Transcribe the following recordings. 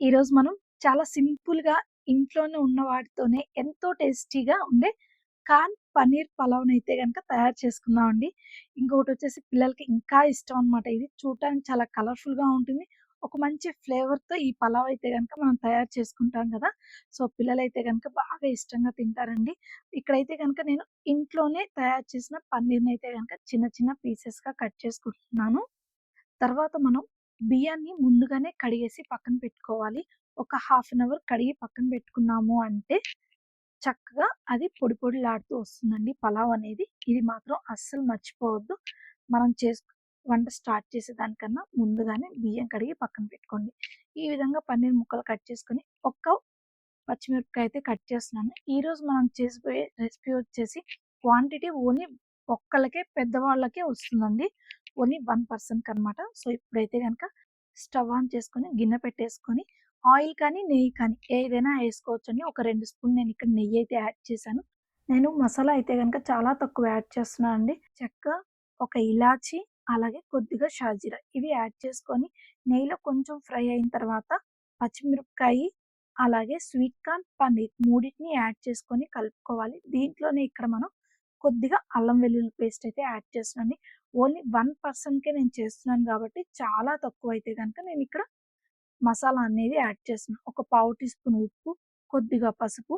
ఈరోజు మనం చాలా సింపుల్‌గా ఇంట్లోనే ఉన్న వాటితోనే ఎంతో టేస్టీగా ఉండే కాన్ పన్నీర్ పలావ్‌నైతే గనక తయారు చేసుకుందామండి. ఇంకొకటొచ్చేసి పిల్లలకి ఇంకా ఇష్టం అనమాట ఇది. చూడటానికి చాలా కలర్‌ఫుల్‌గా ఉంటుంది. ఒక మంచి ఫ్లేవర్‌తో ఈ పలావ్ అయితే గనక మనం తయారు చేసుకుంటాం గదా! సో, పిల్లలైతే గనక బాగా ఇష్టంగా తింటారండి. ఇక్కడైతే గనక నేను ఇంట్లోనే తయారు చేసిన పన్నీర్‌నైతే గనక చిన్న చిన్న పీసెస్‌గా కట్ చేసుకుంటున్నాను. తర్వాత మనం బియ్యాన్ని ముందుగానే కడిగేసి పక్కన పెట్టుకోవాలి. ఒక హాఫ్ అన్ అవర్ కడిగి పక్కన పెట్టుకున్నాము అంటే, చక్కగా అది పొడి పొడిలాడుతూ వస్తుందండి పలావ్ అనేది. ఇది మాత్రం అస్సలు మర్చిపోవద్దు. మనం వంట స్టార్ట్ చేసేదానికన్నా ముందుగానే బియ్యం కడిగి పక్కన పెట్టుకోండి. ఈ విధంగా పన్నీర్ ముక్కలు కట్ చేసుకొని, ఒక్క పచ్చిమిరపకాయ అయితే కట్ చేస్తున్నాను. ఈరోజు మనం చేసిపోయే రెసిపీ వచ్చేసి క్వాంటిటీ ఓన్లీ ఒక్కళ్ళకే పెద్దవాళ్ళకే వస్తుందండి. ఓన్లీ 1 పర్సన్‌కనమాట. సో, ఇప్పుడైతే గనక స్టవ్ ఆన్ చేసుకొని, గిన్నె పెట్టేసుకొని, ఆయిల్ కానీ, నెయ్యి కానీ ఏదైనా ఏసుకోవచ్చండి. ఒక 2 స్పూన్ నేనిక్కడ నెయ్యయితే యాడ్ చేశాను. నేను మసాలా అయితే గనక చాలా తక్కువ యాడ్ చేస్తున్నానండి. చెక్క, ఒక ఇలాచీ, అలాగే కొద్దిగా షాజీరా ఇవి యాడ్ చేసుకొని, నెయ్యిలో కొంచెం ఫ్రై అయిన తర్వాత పచ్చిమిరపకాయి, అలాగే స్వీట్ కార్న్, పన్నీర్ మూడిటిని యాడ్ చేసుకొని కలుపుకోవాలి. దీంట్లోనే ఇక్కడ మనం కొద్దిగా అల్లం వెల్లుల్లి పేస్ట్ అయితే యాడ్ చేస్తున్నానండి. ఓన్లీ 1 పర్సన్‌కే నేను చేస్తున్నాను గాబట్టి, చాలా తక్కువైతే గనక నేనిక్కడ మసాలా అనేది యాడ్ చేస్తున్నా. ఒక పావు టీ స్పూన్ ఉప్పు, కొద్దిగా పసుపు,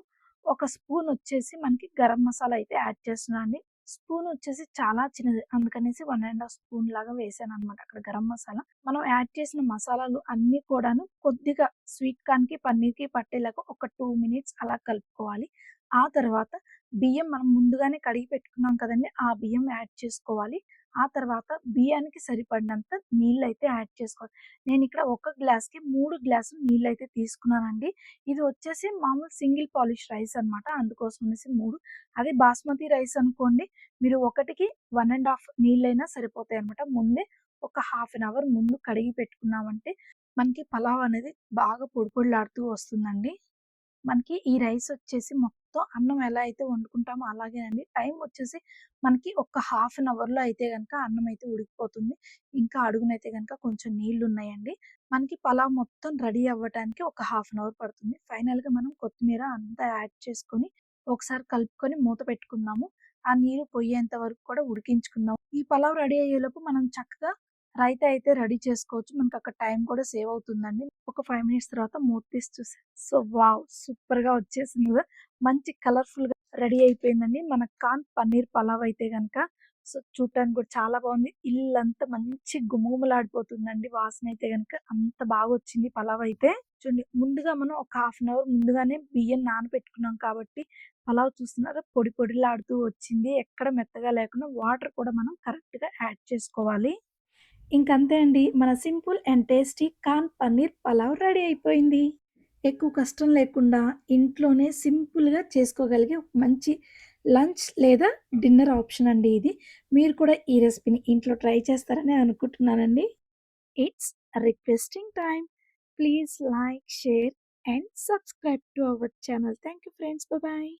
ఒక స్పూన్ వచ్చేసి మనకి గరం మసాలా అయితే యాడ్ చేస్తున్నా అండి. స్పూన్ వచ్చేసి చాలా చిన్నది. అందుకనేసి 1 ½ స్పూన్ లాగా వేసాననమాట అక్కడ గరం మసాలా. మనం యాడ్ చేసిన మసాలాలు అన్నీ కూడాను కొద్దిగా స్వీట్ కార్న్‌కి, పన్నీర్‌కి పట్టేలాగా ఒక 2 మినిట్స్ అలా కలుపుకోవాలి. ఆ తర్వాత బియ్యం మనం ముందుగానే కడిగి పెట్టుకున్నాం కదండీ! ఆ బియ్యం యాడ్ చేసుకోవాలి. ఆ తర్వాత బియ్యానికి సరిపడినంత నీళ్ళైతే యాడ్ చేసుకోవాలి. నేనిక్కడ ఒక గ్లాస్‌కి 3 గ్లాసులు నీళ్ళైతే తీసుకున్నానండి. ఇది వచ్చేసి మామూలు సింగిల్ పాలిష్ రైస్ అనమాట. అందుకోసం అనేసి 3 అదే బాస్మతి రైస్ అనుకోండి మీరు ఒకటికి 1 ½ నీళ్ళైనా సరిపోతాయనమాట. ముందే ఒక హాఫ్ అన్ అవర్ ముందు కడిగి పెట్టుకున్నామంటే మనకి పలావ్ అనేది బాగా పొడి పొడిలాడుతూ వస్తుందండి. మనకి ఈ రైస్ వచ్చేసి మొత్తం అన్నం ఎలా అయితే వండుకుంటామో అలాగేనండి. టైం వచ్చేసి మనకి ఒక హాఫ్ అన్ అవర్‌లో అయితే గనక అన్నం అయితే ఉడికిపోతుంది. ఇంకా అడుగునైతే గనక కొంచెం నీళ్లున్నాయండి. మనకి పలావ్ మొత్తం రెడీ అవ్వటానికి ఒక హాఫ్ అన్ అవర్ పడుతుంది. ఫైనల్‌గా మనం కొత్తిమీర అంతా యాడ్ చేసుకొని, ఒకసారి కలుపుకొని మూత పెట్టుకుందాము. ఆ నీరు పొయ్యేంత వరకు కూడా ఉడికించుకుందాం. ఈ పలావ్ రెడీ అయ్యేలోపు మనం చక్కగా రైతా అయితే రెడీ చేసుకోవచ్చు. మనకక్కడ టైం కూడా సేవ్ అవుతుందండి. ఒక 5 మినిట్స్ తర్వాత మూత తీసి చూసా. So, wow! సూపర్‌గా వచ్చేసింది గదా! మంచి కలర్‌ఫుల్‌గా రెడీ అయిపోయిందండి. మన కాన్ పన్నీర్ పలావ్ అయితే గనక. సో, చూడటానికి కూడా చాలా బావుంది. ఇల్లంతా మంచి గుమగుమలాడిపోతుందండి వాసనైతే గనక. అంత బాగొచ్చింది పలావ్ అయితే. చూడండి ముందుగా మనం ఒక హాఫ్ అన్ అవర్ ముందుగానే బియ్యం నానబెట్టుకున్నాం కాబట్టి పలావ్ చూస్తున్నారా పొడి పొడిలాడుతూ వచ్చింది. ఎక్కడ మెత్తగా లేకుండా వాటర్ కూడా మనం కరెక్ట్‌గా యాడ్ చేసుకోవాలి. ఇంకంతే అండి. మన simple and tasty corn paneer pulao ready అయిపోయింది. ఎక్కువ కష్టం లేకుండా ఇంట్లోనే సింపుల్‌గా చేసుకోగలిగే ఒక మంచి లంచ్ లేదా డిన్నర్ ఆప్షన్ అండి ఇది. మీరు కూడా ఈ రెసిపీని ఇంట్లో ట్రై చేస్తారని అనుకుంటున్నానండి. It's requesting time. Please like, share and subscribe to our channel. Thank you friends. By by.